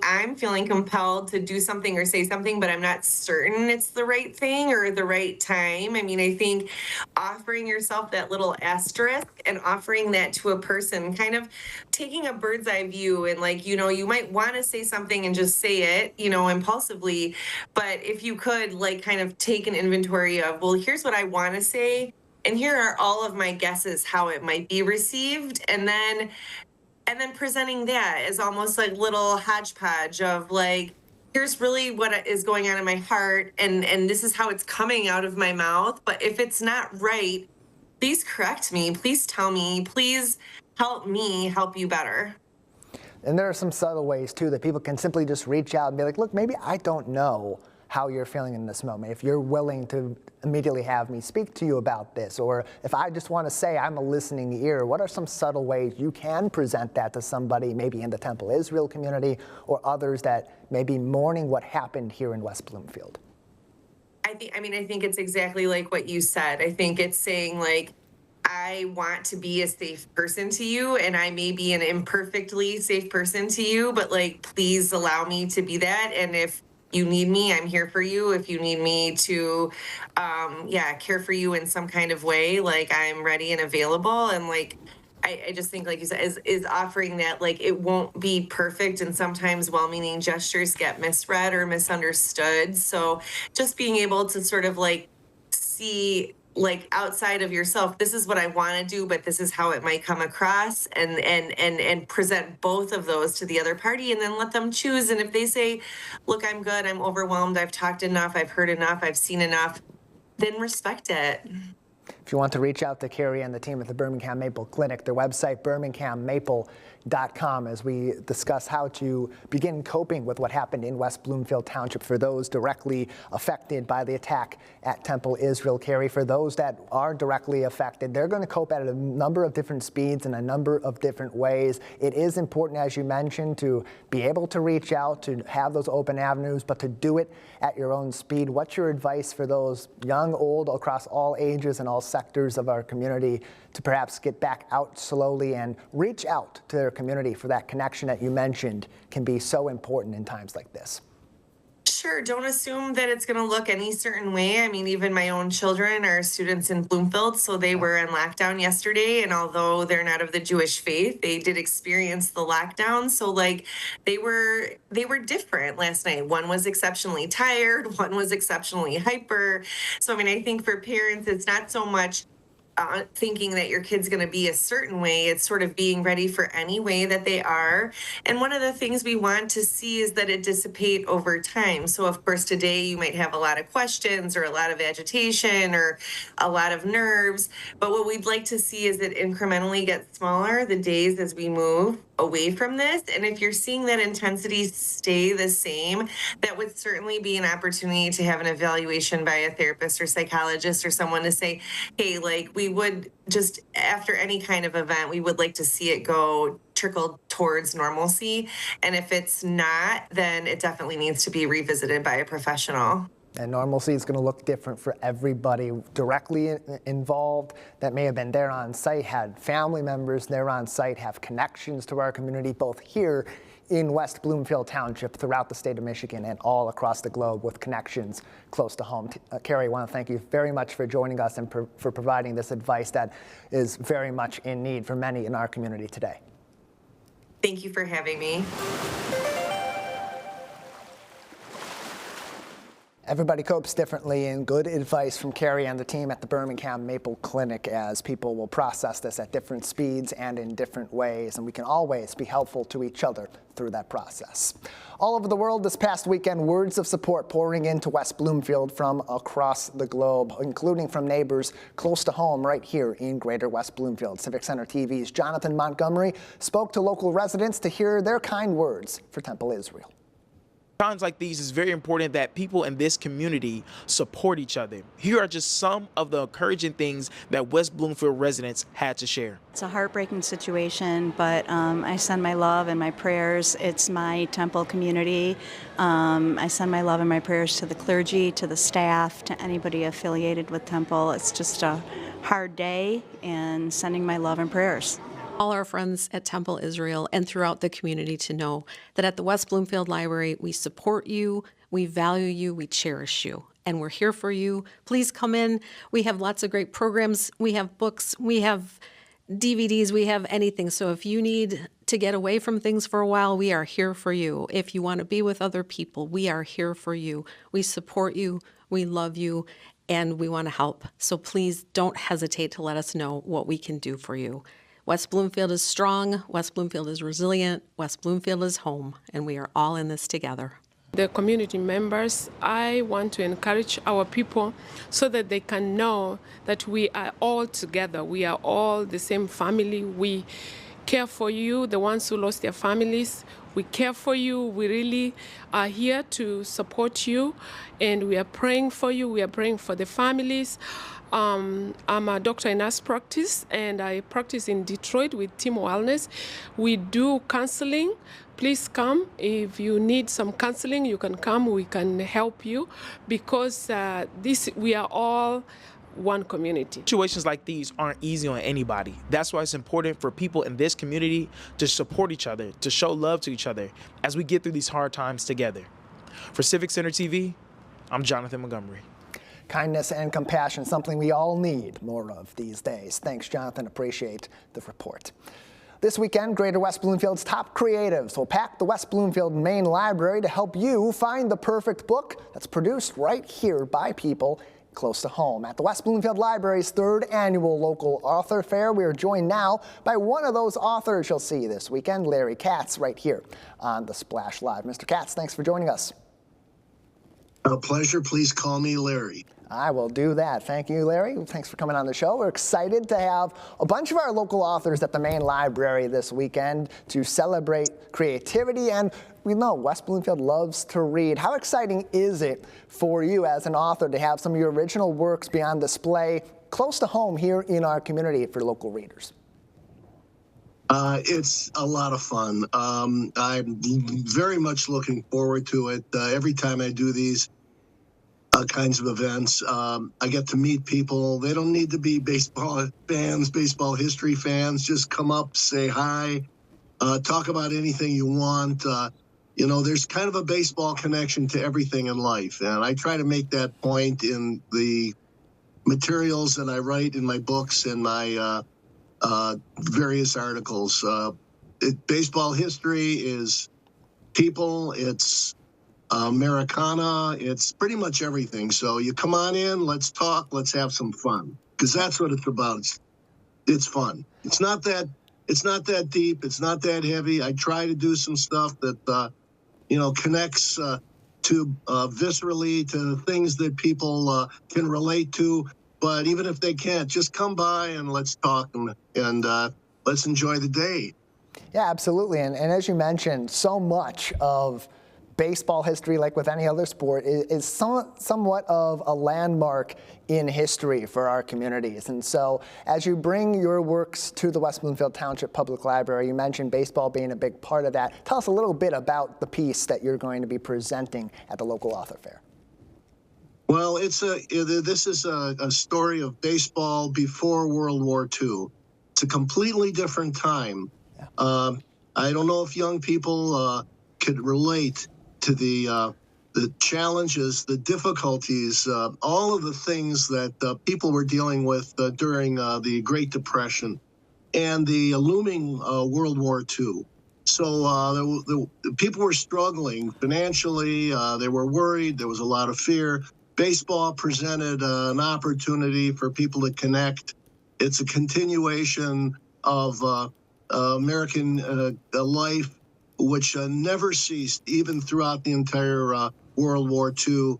compelled to do something or say something, but I'm not certain it's the right thing or the right time. I mean, I think offering yourself that little asterisk and offering that to a person, kind of taking a bird's eye view, and like, you know, you might want to say something and just say it, you know, impulsively, but if you could like kind of take an inventory of, well, here's what I want to say, and here are all of my guesses how it might be received, and then presenting that as almost like little hodgepodge of like, here's really what is going on in my heart, and this is how it's coming out of my mouth. But if it's not right, please correct me, please tell me, please help me help you better. And there are some subtle ways too that people can simply just reach out and be like, look, maybe I don't know how you're feeling in this moment. If you're willing to immediately have me speak to you about this, or if I just want to say I'm a listening ear, what are some subtle ways you can present that to somebody maybe in the Temple Israel community or others that may be mourning what happened here in West Bloomfield? I think it's exactly like what you said. I think it's saying like, I want to be a safe person to you, and I may be an imperfectly safe person to you, but like, please allow me to be that. And if you need me, I'm here for you. If you need me to, care for you in some kind of way, like I'm ready and available. And like, I just think, like you said, is offering that, like, it won't be perfect. And sometimes well-meaning gestures get misread or misunderstood. So just being able to sort of like see, like, outside of yourself, this is what I want to do, but this is how it might come across, and present both of those to the other party, and then let them choose. And if they say, look, I'm good, I'm overwhelmed, I've talked enough, I've heard enough, I've seen enough, then respect it. If you want to reach out to Carrie and the team at the Birmingham Maple Clinic, their website, birminghammaple.com, as we discuss how to begin coping with what happened in West Bloomfield Township for those directly affected by the attack at Temple Israel. Carrie, for those that are directly affected, they're going to cope at a number of different speeds in a number of different ways. It is important, as you mentioned, to be able to reach out, to have those open avenues, but to do it at your own speed. What's your advice for those young, old, across all ages and all sectors of our community to perhaps get back out slowly and reach out to their community for that connection that you mentioned can be so important in times like this? Sure. Don't assume that it's going to look any certain way. I mean, even my own children are students in Bloomfield, so they were in lockdown yesterday. And although they're not of the Jewish faith, they did experience the lockdown. So like they were different last night. One was exceptionally tired. One was exceptionally hyper. So, I mean, I think for parents, it's not so much thinking that your kid's going to be a certain way. It's sort of being ready for any way that they are. And one of the things we want to see is that it dissipate over time. So of course, today you might have a lot of questions or a lot of agitation or a lot of nerves. But what we'd like to see is it incrementally gets smaller the days as we move away from this. And if you're seeing that intensity stay the same, that would certainly be an opportunity to have an evaluation by a therapist or psychologist or someone to say, hey, like we would just, after any kind of event, we would like to see it trickle towards normalcy. And if it's not, then it definitely needs to be revisited by a professional. And normalcy is going to look different for everybody directly involved that may have been there on site, had family members there on site, have connections to our community, both here in West Bloomfield Township, throughout the state of Michigan, and all across the globe with connections close to home. Carrie, I want to thank you very much for joining us and for providing this advice that is very much in need for many in our community today. Thank you for having me. Everybody copes differently, and good advice from Carrie and the team at the Birmingham Maple Clinic, as people will process this at different speeds and in different ways, and we can always be helpful to each other through that process. All over the world this past weekend, words of support pouring into West Bloomfield from across the globe, including from neighbors close to home right here in Greater West Bloomfield. Civic Center TV's Jonathan Montgomery spoke to local residents to hear their kind words for Temple Israel. Times like these, it's very important that people in this community support each other. Here are just some of the encouraging things that West Bloomfield residents had to share. It's a heartbreaking situation, but I send my love and my prayers. It's my Temple community. I send my love and my prayers to the clergy, to the staff, to anybody affiliated with Temple. It's just a hard day, and sending my love and prayers. All our friends at Temple Israel and throughout the community to know that at the West Bloomfield Library, we support you, we value you, we cherish you, and we're here for you. Please come in. We have lots of great programs. We have books. We have DVDs. We have anything. So if you need to get away from things for a while, we are here for you. If you want to be with other people, we are here for you. We support you. We love you. And we want to help. So please don't hesitate to let us know what we can do for you. West Bloomfield is strong, West Bloomfield is resilient, West Bloomfield is home, and we are all in this together. The community members, I want to encourage our people so that they can know that we are all together. We are all the same family. We care for you, the ones who lost their families. We care for you. We really are here to support you, and we are praying for you. We are praying for the families. I'm a doctor in nurse practice, and I practice in Detroit with Team Wellness. We do counseling. Please come. If you need some counseling, you can come. We can help you, because we are all one community. Situations like these aren't easy on anybody. That's why it's important for people in this community to support each other, to show love to each other as we get through these hard times together. For Civic Center TV, I'm Jonathan Montgomery. Kindness and compassion, something we all need more of these days. Thanks, Jonathan. Appreciate the report. This weekend, Greater West Bloomfield's top creatives will pack the West Bloomfield Main Library to help you find the perfect book that's produced right here by people close to home. At the West Bloomfield Library's third annual local author fair, we are joined now by one of those authors you'll see this weekend, Larry Katz, right here on the Splash Live. Mr. Katz, thanks for joining us. A pleasure. Please call me Larry. I will do that. Thank you, Larry. Thanks for coming on the show. We're excited to have a bunch of our local authors at the main library this weekend to celebrate creativity. And we know West Bloomfield loves to read. How exciting is it for you as an author to have some of your original works be on display close to home here in our community for local readers? It's a lot of fun. I'm very much looking forward to it. Every time I do these kinds of events, I get to meet people. They don't need to be baseball fans, baseball history fans. Just come up, say hi, talk about anything you want. You know, there's kind of a baseball connection to everything in life. And I try to make that point in the materials that I write in my books and my various articles. Baseball history is people, it's Americana, it's pretty much everything. So you come on in, let's talk, let's have some fun, because that's what it's about. It's fun. It's not that deep, it's not that heavy. I try to do some stuff that connects to viscerally to things that people can relate to. But even if they can't, just come by and let's talk and let's enjoy the day. Yeah, absolutely. And as you mentioned, so much of baseball history, like with any other sport, is somewhat of a landmark in history for our communities. And so as you bring your works to the West Bloomfield Township Public Library, you mentioned baseball being a big part of that. Tell us a little bit about the piece that you're going to be presenting at the local author fair. Well, this is a story of baseball before World War II. It's a completely different time. Yeah. I don't know if young people could relate to the challenges, the difficulties, all of the things that people were dealing with during the Great Depression and the looming World War II. So the people were struggling financially. They were worried. There was a lot of fear. Baseball presented an opportunity for people to connect. It's a continuation of American life, which never ceased, even throughout the entire World War II.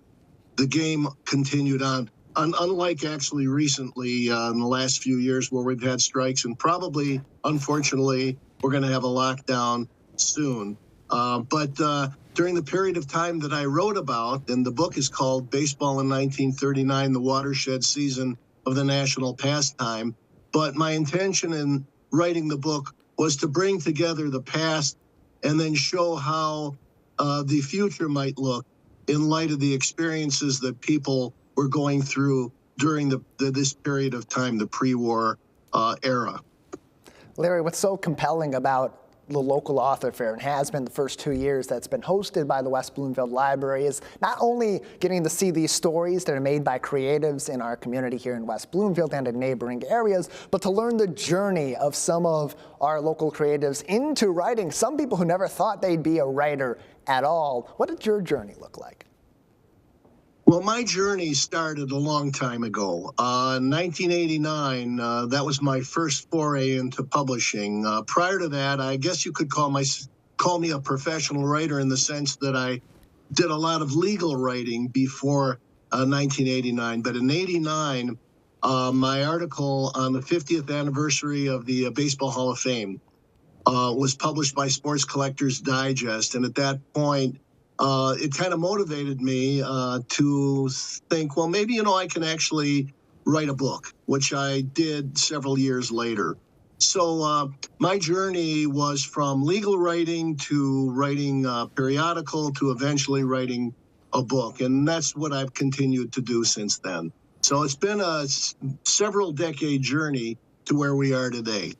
The game continued on, unlike actually recently in the last few years where we've had strikes, and probably, unfortunately, we're going to have a lockdown soon. But during the period of time that I wrote about, and the book is called Baseball in 1939, the Watershed Season of the National Pastime. But my intention in writing the book was to bring together the past and then show how the future might look in light of the experiences that people were going through during this period of time, the pre-war era. Larry, what's so compelling about the local author fair, and has been the first 2 years that's been hosted by the West Bloomfield Library, is not only getting to see these stories that are made by creatives in our community here in West Bloomfield and in neighboring areas, but to learn the journey of some of our local creatives into writing, some people who never thought they'd be a writer at all. What did your journey look like? Well, my journey started a long time ago. In 1989, that was my first foray into publishing. Prior to that, I guess you could call me a professional writer in the sense that I did a lot of legal writing before 1989. But in '89, my article on the 50th anniversary of the Baseball Hall of Fame was published by Sports Collectors Digest. And at that point, it kind of motivated me to think, well, maybe, I can actually write a book, which I did several years later. So my journey was from legal writing to writing a periodical to eventually writing a book. And that's what I've continued to do since then. So it's been a several decade journey to where we are today.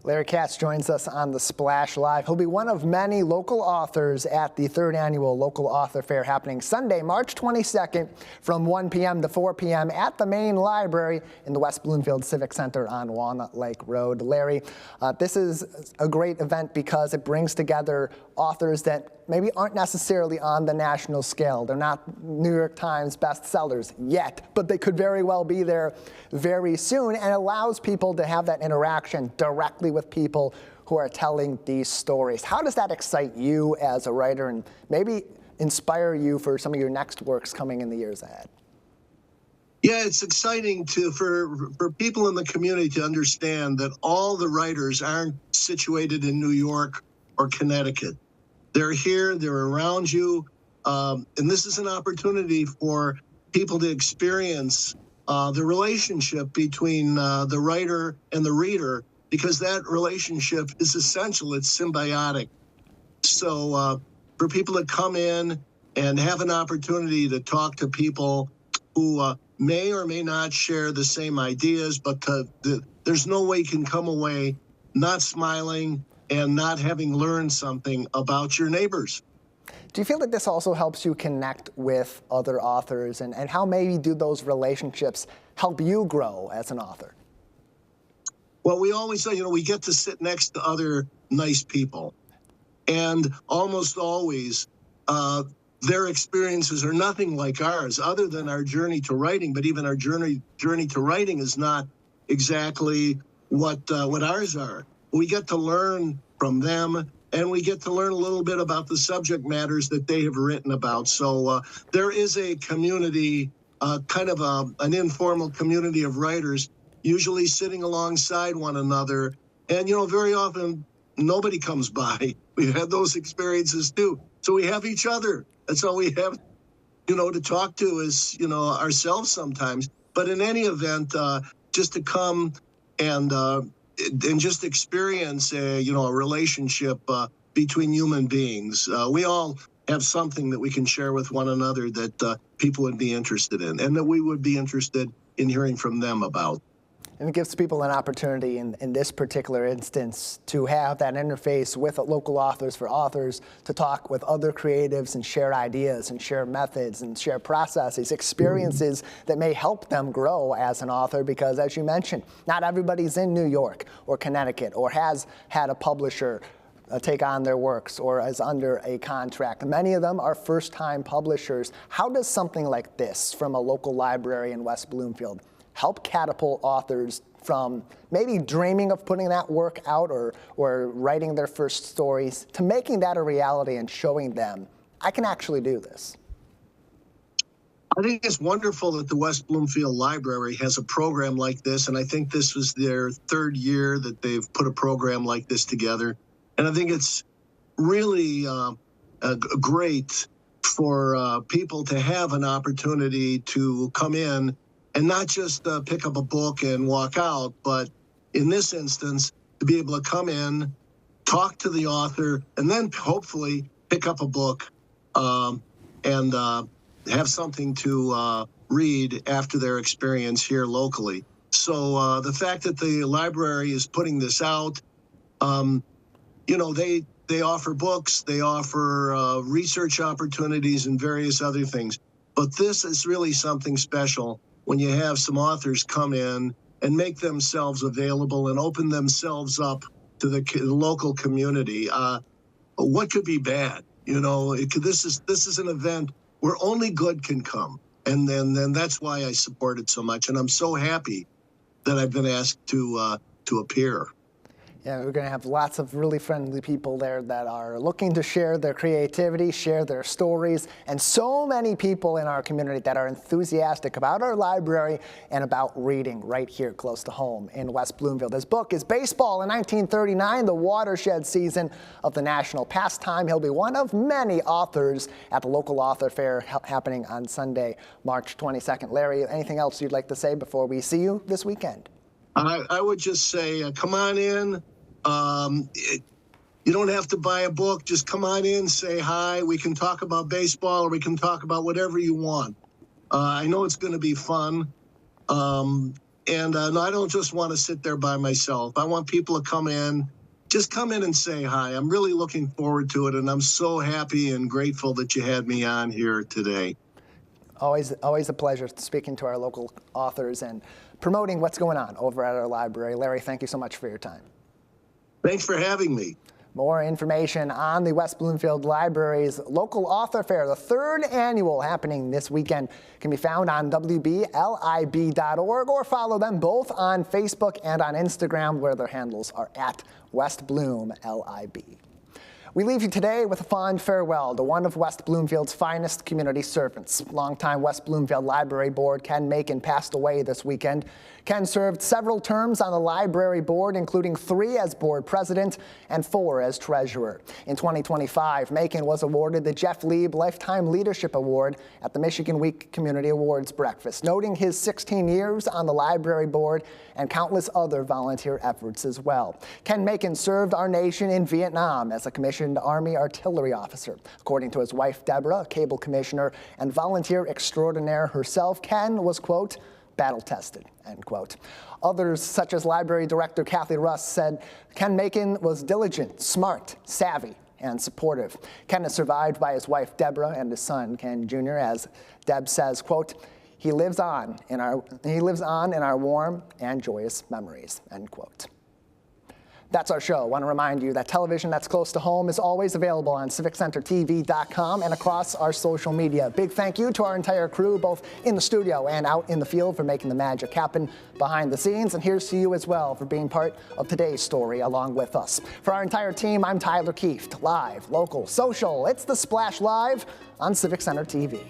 Larry Katz joins us on the Splash Live. He'll be one of many local authors at the 3rd Annual Local Author Fair happening Sunday, March 22nd from 1 p.m. to 4 p.m. at the main library in the West Bloomfield Civic Center on Walnut Lake Road. Larry, this is a great event because it brings together authors that maybe aren't necessarily on the national scale. They're not New York Times bestsellers yet, but they could very well be there very soon, and allows people to have that interaction directly with people who are telling these stories. How does that excite you as a writer and maybe inspire you for some of your next works coming in the years ahead? Yeah, it's exciting for people in the community to understand that all the writers aren't situated in New York or Connecticut. They're here, they're around you, and this is an opportunity for people to experience the relationship between the writer and the reader, because that relationship is essential, it's symbiotic. So for people to come in and have an opportunity to talk to people who may or may not share the same ideas, but there's no way you can come away not smiling and not having learned something about your neighbors. Do you feel that this also helps you connect with other authors, and how maybe do those relationships help you grow as an author? Well, we always say, we get to sit next to other nice people, and almost always their experiences are nothing like ours, other than our journey to writing. But even our journey to writing is not exactly what ours are. We get to learn from them, and we get to learn a little bit about the subject matters that they have written about. So there is a community, kind of an informal community of writers, usually sitting alongside one another. And, very often nobody comes by. We've had those experiences too. So we have each other. That's all we have, to talk to is, ourselves sometimes. But in any event, just to come and just experience a relationship between human beings. We all have something that we can share with one another that people would be interested in, and that we would be interested in hearing from them about. And it gives people an opportunity in this particular instance to have that interface with local authors for authors to talk with other creatives and share ideas and share methods and share processes, experiences that may help them grow as an author, because as you mentioned, not everybody's in New York or Connecticut or has had a publisher take on their works or is under a contract. Many of them are first-time publishers. How does something like this from a local library in West Bloomfield help catapult authors from maybe dreaming of putting that work out or writing their first stories to making that a reality and showing them, I can actually do this? I think it's wonderful that the West Bloomfield Library has a program like this, and I think this was their 3rd year that they've put a program like this together. And I think it's really great for people to have an opportunity to come in and not just pick up a book and walk out, but in this instance, to be able to come in, talk to the author, and then hopefully pick up a book and have something to read after their experience here locally. So the fact that the library is putting this out, they offer books, they offer research opportunities and various other things. But this is really something special when you have some authors come in and make themselves available and open themselves up to the local community. What could be bad? This is an event where only good can come. And then that's why I support it so much. And I'm so happy that I've been asked to appear. Yeah, we're going to have lots of really friendly people there that are looking to share their creativity, share their stories, and so many people in our community that are enthusiastic about our library and about reading right here close to home in West Bloomfield. His book is Baseball in 1939, the watershed season of the national pastime. He'll be one of many authors at the local author fair happening on Sunday, March 22nd. Larry, anything else you'd like to say before we see you this weekend? I would just say, come on in. You don't have to buy a book. Just come on in, say hi. We can talk about baseball or we can talk about whatever you want. I know it's going to be fun. And I don't just want to sit there by myself. I want people to come in. Just come in and say hi. I'm really looking forward to it, and I'm so happy and grateful that you had me on here today. Always a pleasure speaking to our local authors and promoting what's going on over at our library. Larry, thank you so much for your time. Thanks for having me. More information on the West Bloomfield Library's local author fair, the third annual happening this weekend, can be found on WBLIB.org or follow them both on Facebook and on Instagram, where their handles are at WestBloomLIB. We leave you today with a fond farewell to one of West Bloomfield's finest community servants. Longtime West Bloomfield Library Board Ken Macon passed away this weekend. Ken served several terms on the library board, including 3 as board president and 4 as treasurer. In 2025, Macon was awarded the Jeff Lieb Lifetime Leadership Award at the Michigan Week Community Awards breakfast, noting his 16 years on the library board and countless other volunteer efforts as well. Ken Macon served our nation in Vietnam as a commissioned Army artillery officer. According to his wife, Deborah, a cable commissioner and volunteer extraordinaire herself, Ken was, quote, battle-tested, end quote. Others, such as Library Director Kathy Russ, said Ken Macon was diligent, smart, savvy, and supportive. Ken is survived by his wife, Deborah, and his son, Ken Jr., as Deb says, quote, he lives on in our warm and joyous memories, end quote. That's our show. I want to remind you that television that's close to home is always available on civiccentertv.com and across our social media. Big thank you to our entire crew, both in the studio and out in the field, for making the magic happen behind the scenes. And here's to you as well for being part of today's story along with us. For our entire team, I'm Tyler Kieft. Live, local, social. It's the Splash Live on Civic Center TV.